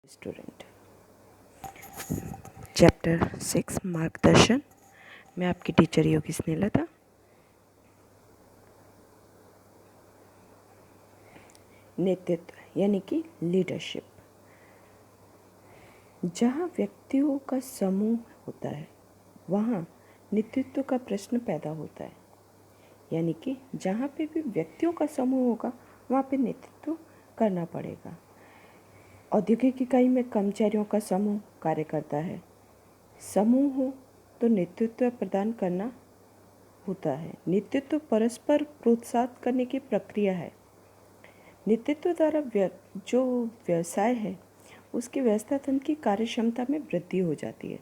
Student. Chapter 6 मार्गदर्शन। मैं आपकी टीचर योगी स्नेहलता। नेतृत्व यानी कि लीडरशिप। जहाँ व्यक्तियों का समूह होता है वहाँ नेतृत्व का प्रश्न पैदा होता है। यानी कि जहाँ पे भी व्यक्तियों का समूह होगा वहाँ पे नेतृत्व करना पड़ेगा। औद्योगिक इकाई में कर्मचारियों का समूह कार्य करता है। समूह हो तो नेतृत्व प्रदान करना होता है। नेतृत्व परस्पर प्रोत्साहित करने की प्रक्रिया है। नेतृत्व द्वारा जो व्यवसाय है उसकी व्यवस्था तंत्र की कार्यक्षमता में वृद्धि हो जाती है।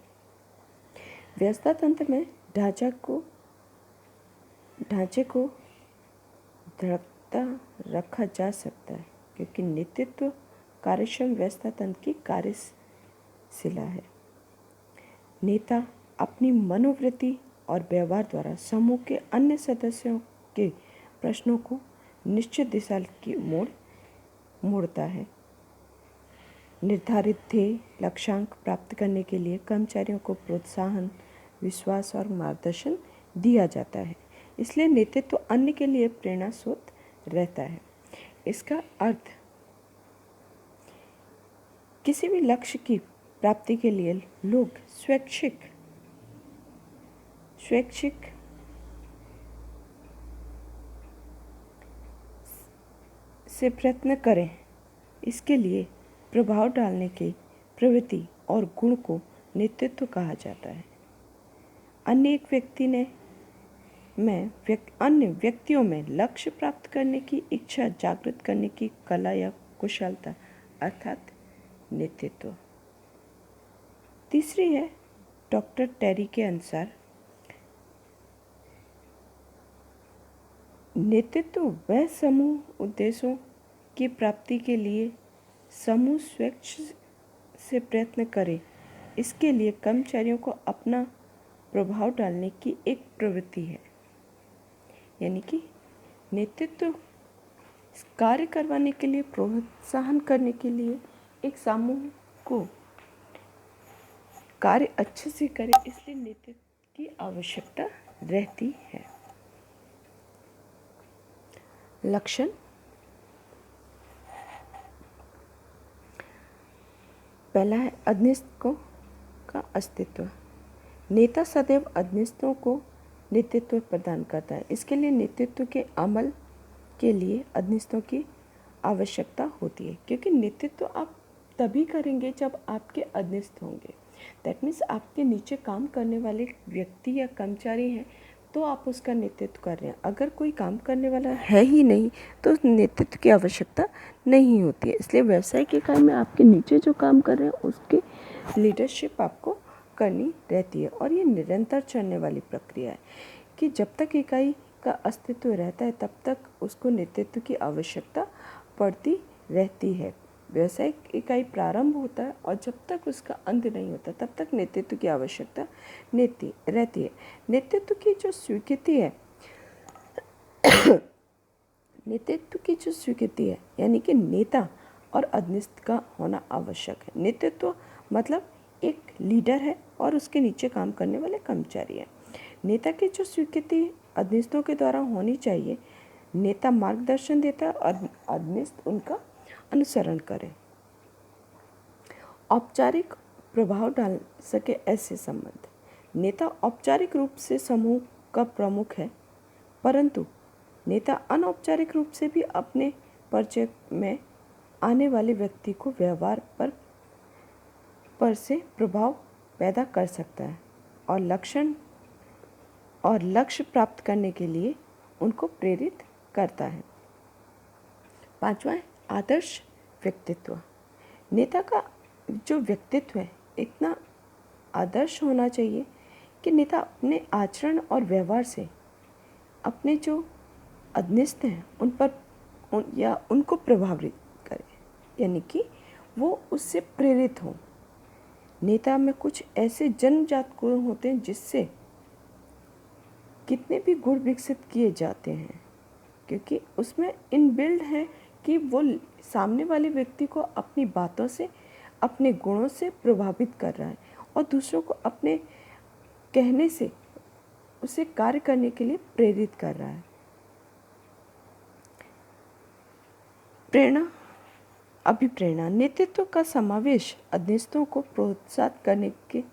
व्यवस्था तंत्र में ढांचे को दृढ़ता रखा जा सकता है क्योंकि नेतृत्व कार्यक्षम व्यवस्था तंत्र की कार्यशिला है। नेता अपनी मनोवृत्ति और व्यवहार द्वारा समूह के अन्य सदस्यों के प्रश्नों को निश्चित दिशा की मोड़ता है। निर्धारित ध्येय लक्ष्यांक प्राप्त करने के लिए कर्मचारियों को प्रोत्साहन, विश्वास और मार्गदर्शन दिया जाता है। इसलिए नेतृत्व अन्य के लिए प्रेरणा स्रोत रहता है। इसका अर्थ किसी भी लक्ष्य की प्राप्ति के लिए लोग स्वैच्छिक से प्रयत्न करें। इसके लिए प्रभाव डालने की प्रवृत्ति और गुण को नेतृत्व कहा जाता है। अन्य व्यक्तियों में लक्ष्य प्राप्त करने की इच्छा जागृत करने की कला या कुशलता अर्थात नेतृत्व। तीसरी है डॉक्टर टेरी के अनुसार नेतृत्व वह समूह उद्देश्यों की प्राप्ति के लिए समूह स्वेच्छ से प्रयत्न करे। इसके लिए कर्मचारियों को अपना प्रभाव डालने की एक प्रवृत्ति है। यानी कि नेतृत्व कार्य करवाने के लिए प्रोत्साहन करने के लिए एक समूह को कार्य अच्छे से करे, इसलिए नेतृत्व की आवश्यकता रहती है। लक्षण। पहला है अधीनस्थों का अस्तित्व। नेता सदैव अधीनस्थों को नेतृत्व प्रदान करता है। इसके लिए नेतृत्व के अमल के लिए अधीनस्थों की आवश्यकता होती है, क्योंकि नेतृत्व आप तभी करेंगे जब आपके अधीनस्थ होंगे। दैट मीन्स आपके नीचे काम करने वाले व्यक्ति या कर्मचारी हैं तो आप उसका नेतृत्व कर रहे हैं। अगर कोई काम करने वाला है ही नहीं तो नेतृत्व की आवश्यकता नहीं होती है। इसलिए व्यावसायिक इकाई में आपके नीचे जो काम कर रहे हैं उसकी लीडरशिप आपको करनी रहती है। और ये निरंतर चलने वाली प्रक्रिया है कि जब तक इकाई का अस्तित्व रहता है तब तक उसको नेतृत्व की आवश्यकता पड़ती रहती है। व्यावसायिक इकाई प्रारंभ होता है और जब तक उसका अंत नहीं होता तब तक नेतृत्व की आवश्यकता रहती है। नेतृत्व की जो स्वीकृति है यानी कि नेता और अधीनस्थ का होना आवश्यक है। नेतृत्व मतलब एक लीडर है और उसके नीचे काम करने वाले कर्मचारी हैं। नेता की जो स्वीकृति अधीनस्थों के द्वारा होनी चाहिए, नेता मार्गदर्शन देता है और अधीनस्थ उनका अनुसरण करें। औपचारिक प्रभाव डाल सके ऐसे संबंध। नेता औपचारिक रूप से समूह का प्रमुख है, परंतु नेता अनौपचारिक रूप से भी अपने परिचय में आने वाले व्यक्ति को व्यवहार पर से प्रभाव पैदा कर सकता है और लक्ष्य प्राप्त करने के लिए उनको प्रेरित करता है। पांचवा है आदर्श व्यक्तित्व। नेता का जो व्यक्तित्व है इतना आदर्श होना चाहिए कि नेता अपने आचरण और व्यवहार से अपने जो अधीनस्थ हैं उनको प्रभावित करे, यानी कि वो उससे प्रेरित हों। नेता में कुछ ऐसे जन्मजात गुण होते हैं जिससे कितने भी गुण विकसित किए जाते हैं, क्योंकि उसमें इनबिल्ड है कि वो सामने वाले व्यक्ति को अपनी बातों से अपने गुणों से प्रभावित कर रहा है और दूसरों को अपने कहने से उसे कार्य करने के लिए प्रेरित कर रहा है। प्रेरणा, अभिप्रेरणा, नेतृत्व का समावेश अधीनस्थों को प्रोत्साहित करने के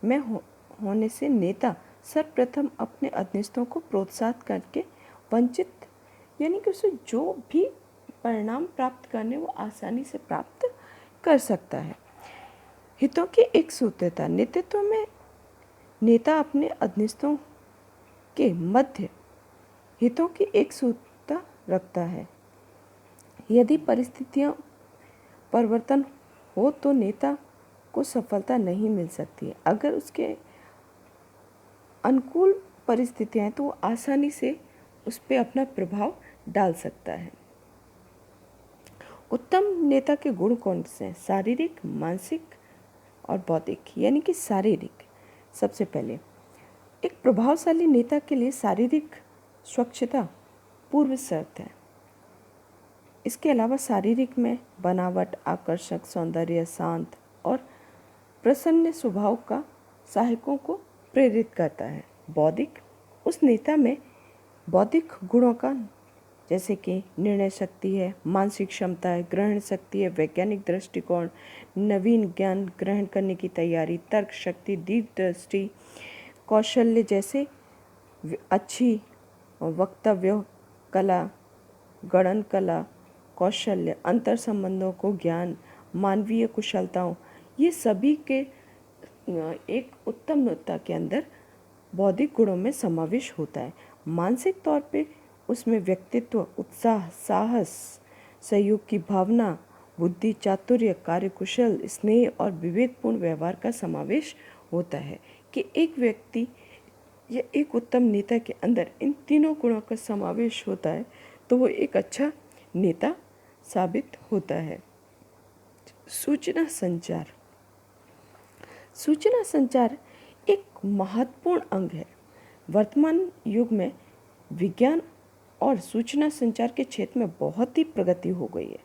में होने से नेता सर्वप्रथम अपने अधीनस्थों को प्रोत्साहित करके वंचित यानी कि उसे जो भी परिणाम प्राप्त करने वो आसानी से प्राप्त कर सकता है। हितों की एक सूत्रता, नेतृत्व में नेता अपने अधीनस्थों के मध्य हितों की एक सूत्रता रखता है। यदि परिस्थितियां परिवर्तन हो तो नेता को सफलता नहीं मिल सकती है। अगर उसके अनुकूल परिस्थितियां हैं तो वो आसानी से उस पर अपना प्रभाव डाल सकता है। उत्तम नेता के गुण कौन से हैं? शारीरिक, मानसिक और बौद्धिक। यानी कि शारीरिक, सबसे पहले एक प्रभावशाली नेता के लिए शारीरिक स्वच्छता पूर्व शर्त है। इसके अलावा शारीरिक में बनावट, आकर्षक, सौंदर्य, शांत और प्रसन्न स्वभाव का सहायकों को प्रेरित करता है। बौद्धिक, उस नेता में बौद्धिक गुणों का जैसे कि निर्णय शक्ति है, मानसिक क्षमता है, ग्रहण शक्ति है, वैज्ञानिक दृष्टिकोण, नवीन ज्ञान ग्रहण करने की तैयारी, तर्क शक्ति, दीर्घ दृष्टि, कौशल्य जैसे अच्छी वक्तव्य कला, गणन कला, कौशल्य, अंतर संबंधों को ज्ञान, मानवीय कुशलताओं, ये सभी के एक उत्तम नेता के अंदर बौद्धिक गुणों में समावेश होता है। मानसिक तौर पे उसमें व्यक्तित्व, उत्साह, साहस, सहयोग की भावना, बुद्धि, चातुर्य, कार्यकुशल, स्नेह और विवेकपूर्ण व्यवहार का समावेश होता है। कि एक व्यक्ति या एक उत्तम नेता के अंदर इन तीनों गुणों का समावेश होता है तो वो एक अच्छा नेता साबित होता है। सूचना संचार, सूचना संचार एक महत्वपूर्ण अंग है। वर्तमान युग में विज्ञान और सूचना संचार के क्षेत्र में बहुत ही प्रगति हो गई है।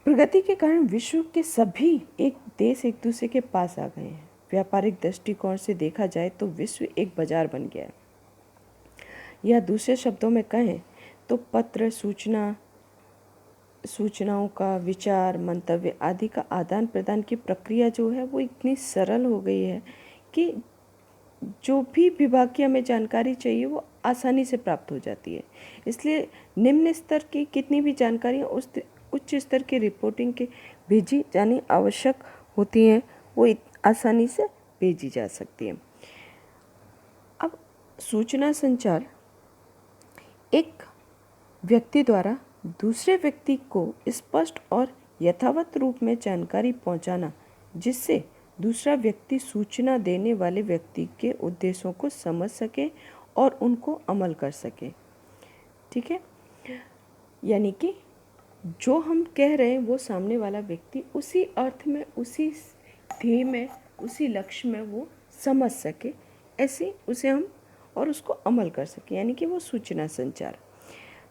प्रगति के कारण विश्व के सभी एक देश एक दूसरे के पास आ गए हैं। व्यापारिक दृष्टिकोण से देखा जाए तो विश्व एक बाजार बन गया है। या दूसरे शब्दों में कहें तो पत्र, सूचनाओं का विचार, मंतव्य आदि का आदान प्रदान की प्रक्रिया जो है वो इतनी सरल हो गई है कि जो भी विभाग की हमें जानकारी चाहिए वो आसानी से प्राप्त हो जाती है। इसलिए निम्न स्तर की कितनी भी जानकारियाँ उच्च स्तर की रिपोर्टिंग के भेजी जानी आवश्यक होती हैं वो आसानी से भेजी जा सकती है। अब सूचना संचार एक व्यक्ति द्वारा दूसरे व्यक्ति को स्पष्ट और यथावत रूप में जानकारी पहुंचाना, जिससे दूसरा व्यक्ति सूचना देने वाले व्यक्ति के उद्देश्यों को समझ सके और उनको अमल कर सके। ठीक है, यानी कि जो हम कह रहे हैं वो सामने वाला व्यक्ति उसी अर्थ में, उसी ध्येय में, उसी लक्ष्य में वो समझ सके, ऐसे उसे हम और उसको अमल कर सके, यानी कि वो सूचना संचार।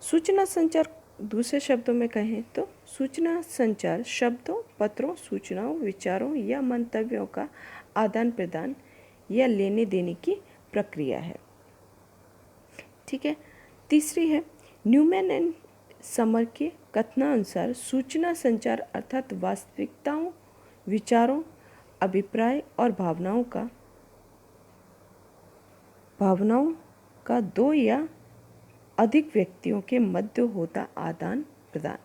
सूचना संचार दूसरे शब्दों में कहें तो सूचना संचार शब्दों, पत्रों, सूचनाओं, विचारों या मंतव्यों का आदान प्रदान या लेने देने की प्रक्रिया है। ठीक है, तीसरी है न्यूमैन एंड समर के कथनानुसार सूचना संचार अर्थात वास्तविकताओं, विचारों, अभिप्राय और भावनाओं का दो या अधिक व्यक्तियों के मध्य होता आदान प्रदान।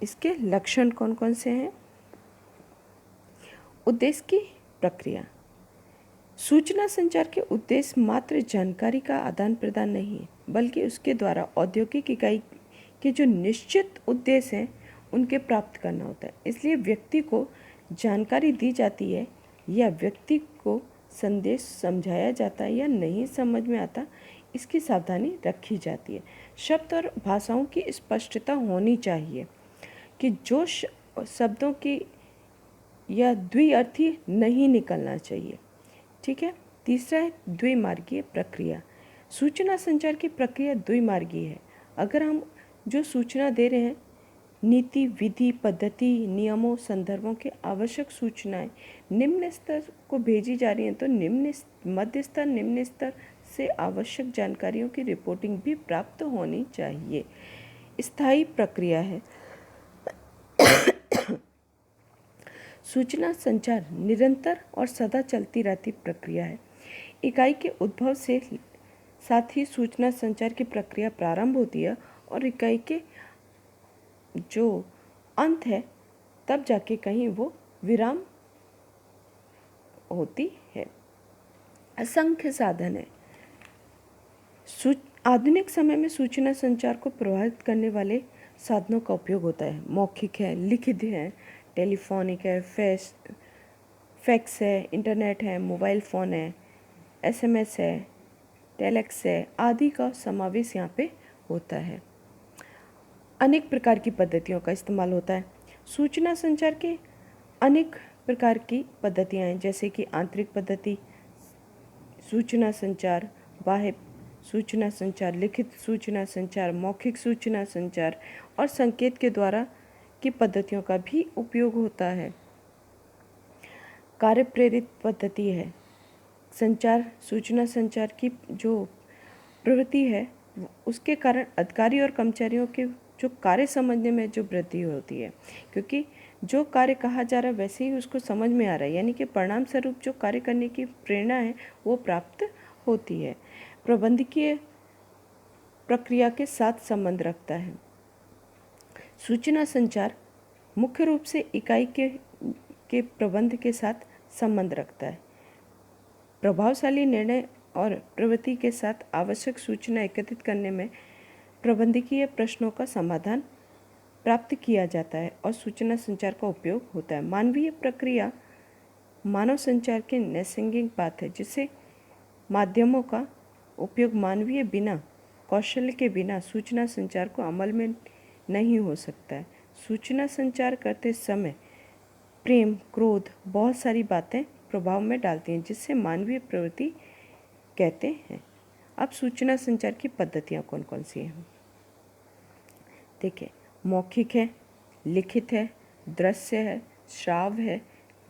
इसके लक्षण कौन कौन से हैं? उद्देश्य की प्रक्रिया। सूचना संचार के उद्देश्य मात्र जानकारी का आदान प्रदान नहीं है, बल्कि उसके द्वारा औद्योगिक इकाई के जो निश्चित उद्देश्य हैं उनके प्राप्त करना होता है। इसलिए व्यक्ति को जानकारी दी जाती है या व्यक्ति को संदेश समझाया जाता है या नहीं समझ में आता, इसकी सावधानी रखी जाती है। शब्द और भाषाओं की स्पष्टता होनी चाहिए कि जो शब्दों की या द्विअर्थी नहीं निकलना चाहिए। ठीक है, तीसरा है द्विमार्गीय प्रक्रिया। सूचना संचार की प्रक्रिया द्विमार्गीय है। अगर हम जो सूचना दे रहे हैं नीति, विधि, पद्धति, नियमों, संदर्भों की आवश्यक सूचनाएं निम्न स्तर को भेजी जा रही हैं, तो मध्य स्तर, निम्न स्तर से आवश्यक जानकारियों की रिपोर्टिंग भी प्राप्त होनी चाहिए। स्थायी प्रक्रिया है। सूचना संचार निरंतर और सदा चलती रहती प्रक्रिया है। इकाई के उद्भव से साथ ही सूचना संचार की प्रक्रिया प्रारंभ होती है और इकाई के जो अंत है तब जाके कहीं वो विराम होती है। असंख्य साधन है। आधुनिक समय में सूचना संचार को प्रभावित करने वाले साधनों का उपयोग होता है। मौखिक है, लिखित है, टेलीफोनिक है, फैक्स है, इंटरनेट है, मोबाइल फ़ोन है, SMS है, टेलेक्स है आदि का समावेश यहाँ पे होता है। अनेक प्रकार की पद्धतियों का इस्तेमाल होता है। सूचना संचार के अनेक प्रकार की पद्धतियाँ हैं, जैसे कि आंतरिक पद्धति सूचना संचार, बाह्य सूचना संचार, लिखित सूचना संचार, मौखिक सूचना संचार और संकेत के द्वारा की पद्धतियों का भी उपयोग होता है। कार्य प्रेरित पद्धति है। संचार, सूचना संचार की जो प्रवृत्ति है उसके कारण अधिकारी और कर्मचारियों के जो कार्य समझने में जो वृद्धि होती है, क्योंकि जो कार्य कहा जा रहा है वैसे ही उसको समझ में आ रहा है, यानी कि परिणाम स्वरूप जो कार्य करने की प्रेरणा है वो प्राप्त होती है। प्रबंधकीय प्रक्रिया के साथ संबंध रखता है। सूचना संचार मुख्य रूप से इकाई के प्रबंध के साथ संबंध रखता है। प्रभावशाली निर्णय और प्रवृत्ति के साथ आवश्यक सूचना एकत्रित करने में प्रबंधकीय प्रश्नों का समाधान प्राप्त किया जाता है और सूचना संचार का उपयोग होता है। मानवीय प्रक्रिया मानव संचार की नैसर्गिक बात है, जिससे माध्यमों का उपयोग मानवीय बिना कौशल के बिना सूचना संचार को अमल में नहीं हो सकता है। सूचना संचार करते समय प्रेम, क्रोध, बहुत सारी बातें प्रभाव में डालती हैं, जिससे मानवीय प्रवृत्ति कहते हैं। अब सूचना संचार की पद्धतियाँ कौन कौन सी हैं देखिए। मौखिक है, लिखित है, दृश्य है, श्राव्य है,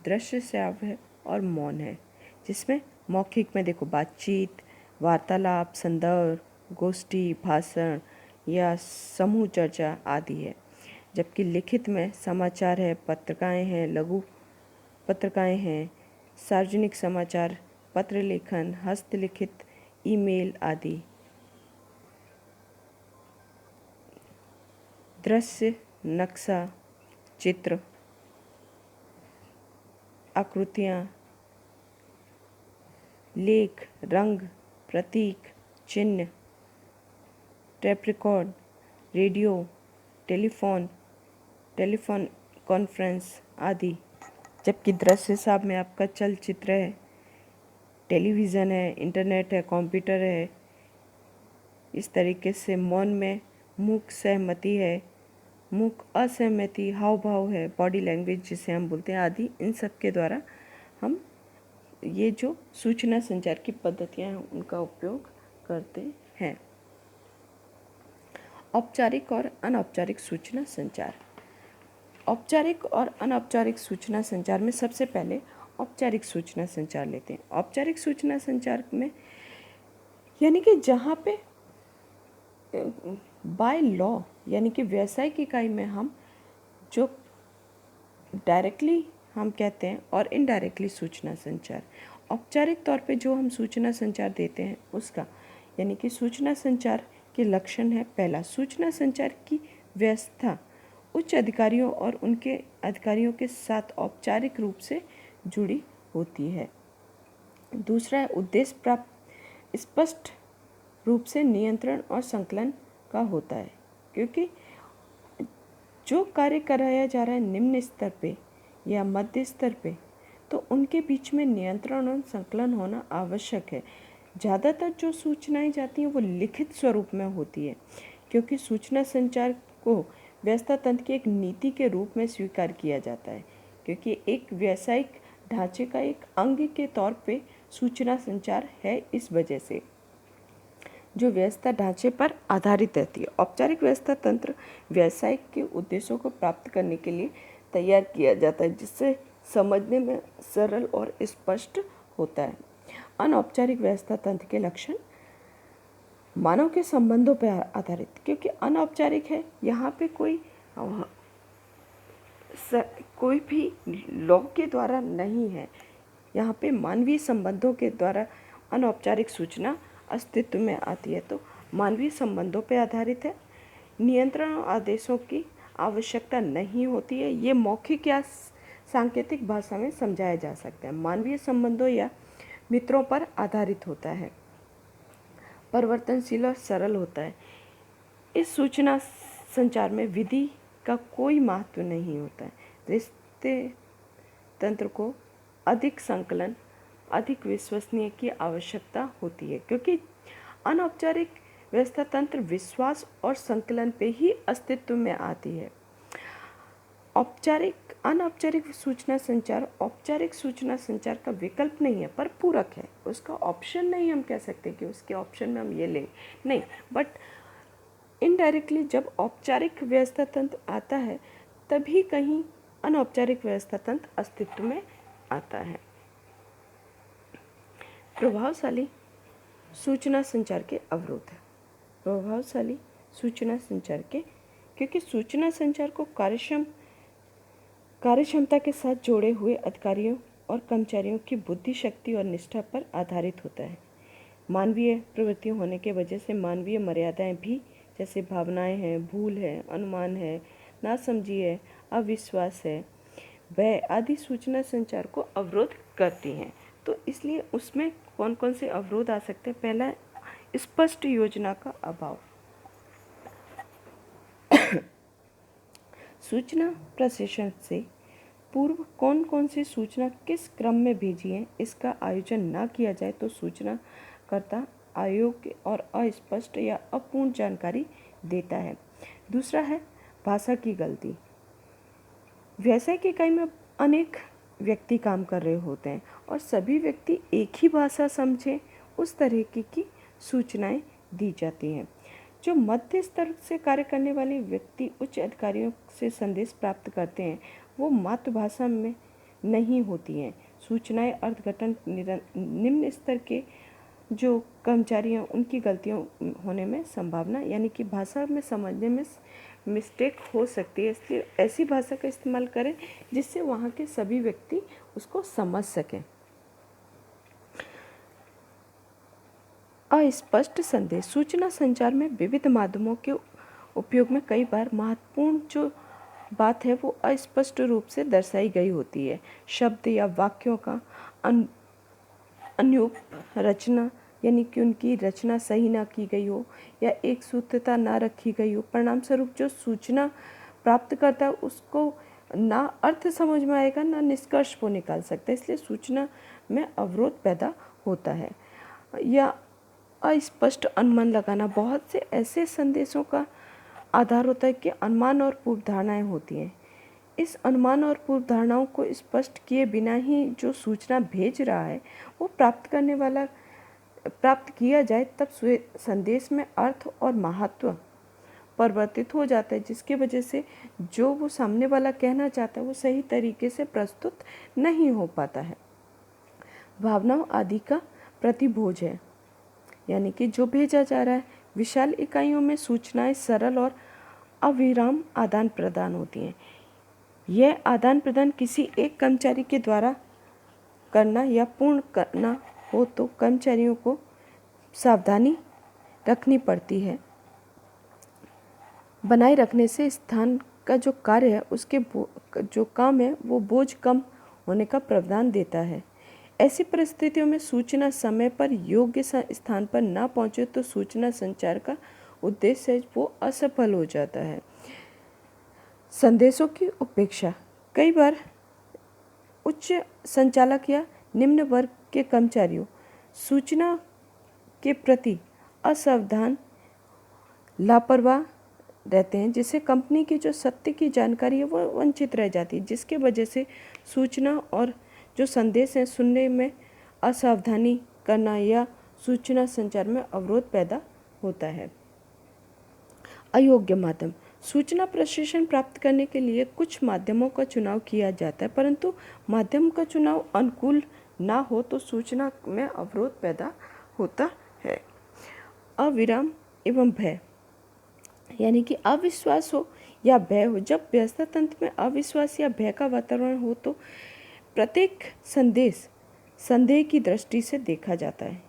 दृश्य श्राव्य है और मौन है। जिसमें मौखिक में देखो बातचीत, वार्तालाप, संदर्भ, गोष्ठी, भाषण या समूह चर्चा आदि है। जबकि लिखित में समाचार है, पत्रिकाएं हैं, लघु पत्रिकाएं हैं, सार्वजनिक समाचार, पत्र लेखन, हस्तलिखित, ईमेल आदि। दृश्य, नक्शा, चित्र, आकृतियाँ, लेख, रंग, प्रतीक, चिन्ह, tape record, radio, telephone conference आदि। जबकि दृश्य साहब में आपका चलचित्र है, टेलीविज़न है, इंटरनेट है, कंप्यूटर है। इस तरीके से मौन में मूक सहमति है, मूक असहमति, हाव भाव है, बॉडी लैंग्वेज जिसे हम बोलते हैं आदि। इन सब के द्वारा हम ये जो सूचना संचार की पद्धतियाँ हैं उनका उपयोग करते हैं। औपचारिक और अनौपचारिक सूचना संचार। औपचारिक और अनौपचारिक सूचना संचार में सबसे पहले औपचारिक सूचना संचार लेते हैं। औपचारिक सूचना संचार में यानी कि जहाँ पे बाय लॉ यानी कि व्यावसायिक इकाई में हम जो डायरेक्टली हम कहते हैं और इनडायरेक्टली सूचना संचार। औपचारिक तौर पे जो हम सूचना संचार देते हैं उसका यानी कि सूचना संचार के लक्षण है। पहला, सूचना संचार की व्यवस्था उच्च अधिकारियों और उनके अधिकारियों के साथ औपचारिक रूप से जुड़ी होती है। दूसरा है उद्देश्य प्राप्त स्पष्ट रूप से नियंत्रण और संकलन का होता है, क्योंकि जो कार्य कराया जा रहा है निम्न स्तर पे या मध्य स्तर पे, तो उनके बीच में नियंत्रण और संकलन होना आवश्यक है। ज़्यादातर जो सूचनाएं जाती हैं वो लिखित स्वरूप में होती है, क्योंकि सूचना संचार को व्यवस्था तंत्र की एक नीति के रूप में स्वीकार किया जाता है, क्योंकि एक व्यावसायिक ढांचे का एक अंग के तौर पे सूचना संचार है। इस वजह से जो व्यवस्था ढांचे पर आधारित रहती है। औपचारिक व्यवस्था तंत्र व्यवसाय के उद्देश्यों को प्राप्त करने के लिए तैयार किया जाता है, जिससे समझने में सरल और स्पष्ट होता है। अनौपचारिक व्यवस्था तंत्र के लक्षण मानव के संबंधों पर आधारित, क्योंकि अनौपचारिक है, यहाँ पे कोई भी लॉ के द्वारा नहीं है, यहाँ पे मानवीय संबंधों के द्वारा अनौपचारिक सूचना अस्तित्व में आती है। तो मानवीय संबंधों पर आधारित है। नियंत्रण और आदेशों की आवश्यकता नहीं होती है, ये मौखिक या सांकेतिक भाषा में समझाया जा सकता है। मानवीय संबंधों या मित्रों पर आधारित होता है, परिवर्तनशील और सरल होता है। इस सूचना संचार में विधि का कोई महत्व नहीं होता है। रिश्ते तंत्र को अधिक संकलन, अधिक विश्वसनीय की आवश्यकता होती है, क्योंकि अनौपचारिक व्यवस्था तंत्र विश्वास और संकलन पे ही अस्तित्व में आती है। अनौपचारिक सूचना संचार औपचारिक सूचना संचार का विकल्प नहीं है, पर पूरक है। उसका ऑप्शन नहीं हम कह सकते कि उसके ऑप्शन में हम ये लें, नहीं, बट इनडायरेक्टली जब औपचारिक व्यवस्था तंत्र आता है तभी कहीं अनौपचारिक व्यवस्था तंत्र अस्तित्व में आता है। प्रभावशाली सूचना संचार के अवरोध है। प्रभावशाली सूचना संचार के, क्योंकि सूचना संचार को कार्यक्षमता के साथ जोड़े हुए अधिकारियों और कर्मचारियों की बुद्धि, शक्ति और निष्ठा पर आधारित होता है। मानवीय प्रवृत्तियां होने के वजह से मानवीय मर्यादाएं भी, जैसे भावनाएं हैं, भूल है, अनुमान है, नासमझी है, अविश्वास है, वह आदि सूचना संचार को अवरोध करती हैं। तो इसलिए उसमें कौन कौन से अवरोध आ सकते हैं? पहला, स्पष्ट योजना का अभाव। सूचना प्रसेषण से पूर्व कौन कौन सी सूचना किस क्रम में भेजी है, इसका आयोजन ना किया जाए तो सूचनाकर्ता अयोग्य और अस्पष्ट या अपूर्ण जानकारी देता है। दूसरा है भाषा की गलती। व्यवसाय की इकाई में अनेक व्यक्ति काम कर रहे होते हैं और सभी व्यक्ति एक ही भाषा समझें, उस तरह की सूचनाएं दी जाती हैं। जो मध्य स्तर से कार्य करने वाले व्यक्ति उच्च अधिकारियों से संदेश प्राप्त करते हैं, वो मातृभाषा में नहीं होती हैं। सूचनाएं अर्थघटन निम्न स्तर के जो कर्मचारी हैं उनकी गलतियों होने में संभावना, यानी कि भाषा में समझने में मिस्टेक हो सकती है। इसलिए ऐसी भाषा का इस्तेमाल करें जिससे वहाँ के सभी व्यक्ति उसको समझ सकें। अस्पष्ट संदेश। सूचना संचार में विविध माध्यमों के उपयोग में कई बार महत्वपूर्ण जो बात है वो अस्पष्ट रूप से दर्शाई गई होती है। शब्द या वाक्यों का अनुरूप रचना, यानी कि उनकी रचना सही ना की गई हो या एक सूत्रता ना रखी गई हो, परिणाम स्वरूप जो सूचना प्राप्त करता है उसको ना अर्थ समझ में आएगा, ना निष्कर्ष वो निकाल सकता है। इसलिए सूचना में अवरोध पैदा होता है। या अस्पष्ट अनुमान लगाना। बहुत से ऐसे संदेशों का आधार होता है कि अनुमान और पूर्व धारणाएं होती हैं। इस अनुमान और पूर्व धारणाओं को स्पष्ट किए बिना ही जो सूचना भेज रहा है वो प्राप्त किया जाए, तब संदेश में अर्थ और महत्व परिवर्तित हो जाता है, जिसकी वजह से जो वो सामने वाला कहना चाहता है वो सही तरीके से प्रस्तुत नहीं हो पाता है। भावनाओं आदि का प्रतिभोज है, यानी कि जो भेजा जा रहा है। विशाल इकाइयों में सूचनाएं सरल और अविराम आदान प्रदान होती हैं। यह आदान प्रदान किसी एक कर्मचारी के द्वारा करना या पूर्ण करना हो तो कर्मचारियों को सावधानी रखनी पड़ती है। बनाए रखने से स्थान का जो कार्य है उसके जो काम है वो बोझ कम होने का प्रावधान देता है। ऐसी परिस्थितियों में सूचना समय पर योग्य स्थान पर ना पहुंचे तो सूचना संचार का उद्देश्य वो असफल हो जाता है। संदेशों की उपेक्षा। कई बार उच्च संचालक या निम्न वर्ग के कर्मचारियों सूचना के प्रति असावधान, लापरवाह रहते हैं, जिससे कंपनी की जो सत्य की जानकारी है वो वंचित रह जाती है, जिसके वजह से सूचना और जो संदेश है सुनने में असावधानी करना या सूचना संचार में अवरोध पैदा होता है। अयोग्य माध्यम। सूचना प्रशिक्षण प्राप्त करने के लिए कुछ माध्यमों का चुनाव किया जाता है, परंतु माध्यम का चुनाव अनुकूल ना हो तो सूचना में अवरोध पैदा होता है। अविराम एवं भय, यानी कि अविश्वास हो या भय हो। जब व्यवस्था तंत्र में अविश्वास या भय का वातावरण हो तो प्रत्येक संदेश संदेह की दृष्टि से देखा जाता है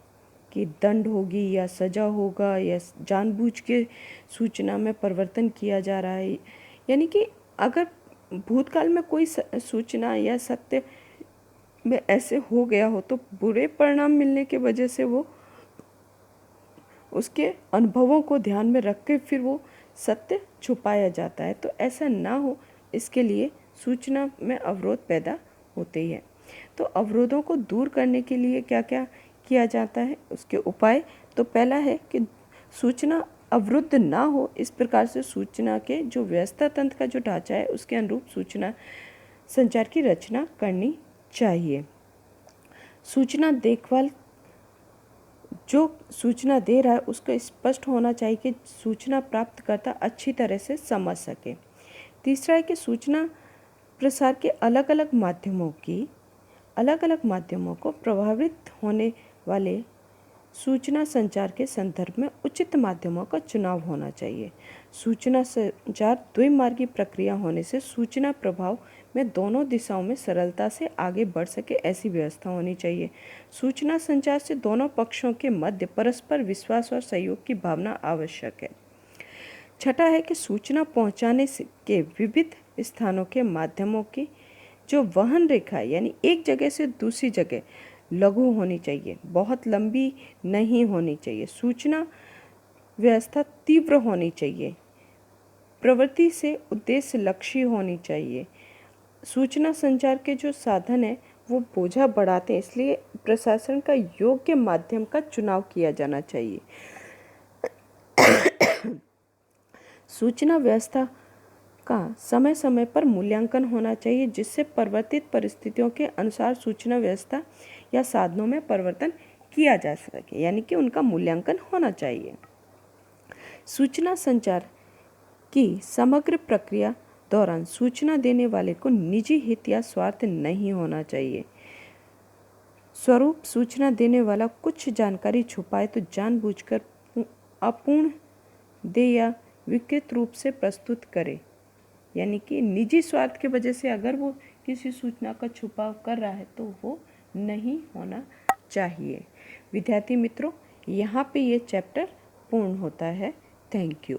कि दंड होगी या सजा होगा या जानबूझ के सूचना में परिवर्तन किया जा रहा है। यानी कि अगर भूतकाल में कोई सूचना या सत्य में ऐसे हो गया हो तो बुरे परिणाम मिलने के वजह से वो उसके अनुभवों को ध्यान में रख के फिर वो सत्य छुपाया जाता है। तो ऐसा ना हो इसके लिए सूचना में अवरोध पैदा होते ही है। तो अवरोधों को दूर करने के लिए क्या क्या किया जाता है, उसके उपाय। तो पहला है कि सूचना अवरुद्ध ना हो, इस प्रकार से सूचना के जो व्यवस्था तंत्र का जो ढांचा है उसके अनुरूप सूचना संचार की रचना करनी चाहिए। सूचना देखभाल, जो सूचना दे रहा है उसको स्पष्ट होना चाहिए कि सूचना प्राप्तकर्ता अच्छी तरह से समझ सके। तीसरा है कि सूचना प्रसार के अलग अलग माध्यमों को प्रभावित होने वाले सूचना संचार के संदर्भ में उचित माध्यमों का चुनाव होना चाहिए। सूचना संचार द्विमार्गी प्रक्रिया होने से सूचना प्रभाव में दोनों दिशाओं में सरलता से आगे बढ़ सके, ऐसी व्यवस्था होनी चाहिए। सूचना संचार से दोनों पक्षों के मध्य परस्पर विश्वास और सहयोग की भावना आवश्यक है। छठा है कि सूचना पहुंचाने के विविध स्थानों के माध्यमों की जो वहन रेखा है, यानी एक जगह से दूसरी जगह लघु होनी चाहिए, बहुत लंबी नहीं होनी चाहिए। सूचना व्यवस्था तीव्र होनी चाहिए, प्रवृत्ति से उद्देश्य लक्ष्य होनी चाहिए। सूचना संचार के जो साधन है वो बोझा बढ़ाते हैं, इसलिए प्रशासन का योग्य माध्यम का चुनाव किया जाना चाहिए। सूचना व्यवस्था का समय समय पर मूल्यांकन होना चाहिए, जिससे परिवर्तित परिस्थितियों के अनुसार सूचना व्यवस्था या साधनों में परिवर्तन किया जा सके, यानी कि उनका मूल्यांकन होना चाहिए। सूचना संचार की समग्र प्रक्रिया दौरान सूचना देने वाले को निजी हित या स्वार्थ नहीं होना चाहिए। स्वरूप सूचना देने वाला कुछ जानकारी छुपाए तो जानबूझकर अपूर्ण दे या विकृत रूप से प्रस्तुत करे, यानी कि निजी स्वार्थ की वजह से अगर वो किसी सूचना का छुपाव कर रहा है तो वो नहीं होना चाहिए। विद्यार्थी मित्रों, यहाँ पे ये चैप्टर पूर्ण होता है। Thank you.